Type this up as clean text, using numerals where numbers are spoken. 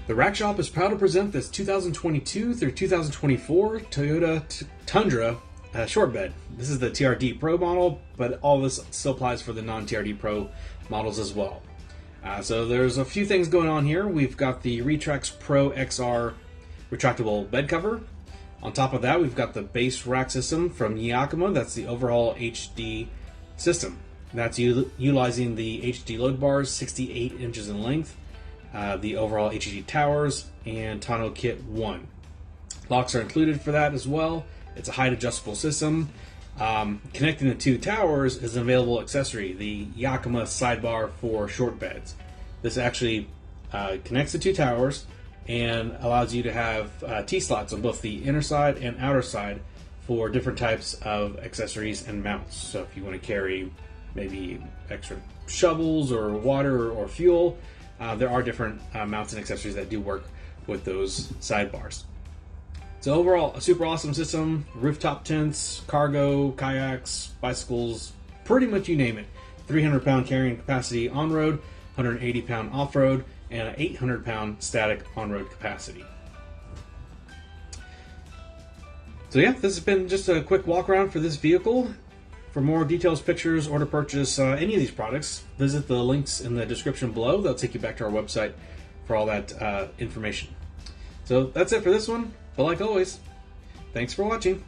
The Rack Shop is proud to present this 2022 through 2024 Toyota Tundra short bed. This is the TRD Pro model, but all this still applies for the non-TRD Pro models as well. So there's a few things going on here. We've got the RetraxPRO XR retractable bed cover. On top of that, we've got the base rack system from Yakima. That's the OverHaul HD system. That's utilizing the HD load bars, 68 inches in length, the OverHaul HD towers, and tonneau kit 1. Locks are included for that as well. It's a height adjustable system. Connecting the two towers is an available accessory, the Yakima sidebar for short beds. This actually connects the two towers and allows you to have T-slots on both the inner side and outer side for different types of accessories and mounts. So if you want to carry maybe extra shovels or water or fuel, there are different mounts and accessories that do work with those sidebars. So overall, a super awesome system. Rooftop tents, cargo, kayaks, bicycles, pretty much you name it. 300-pound carrying capacity on-road, 180-pound off-road, and an 800-pound static on-road capacity. So yeah, this has been just a quick walk around for this vehicle. For more details, pictures, or to purchase any of these products, visit the links in the description below. They'll take you back to our website for all that information. So that's it for this one, but like always, thanks for watching.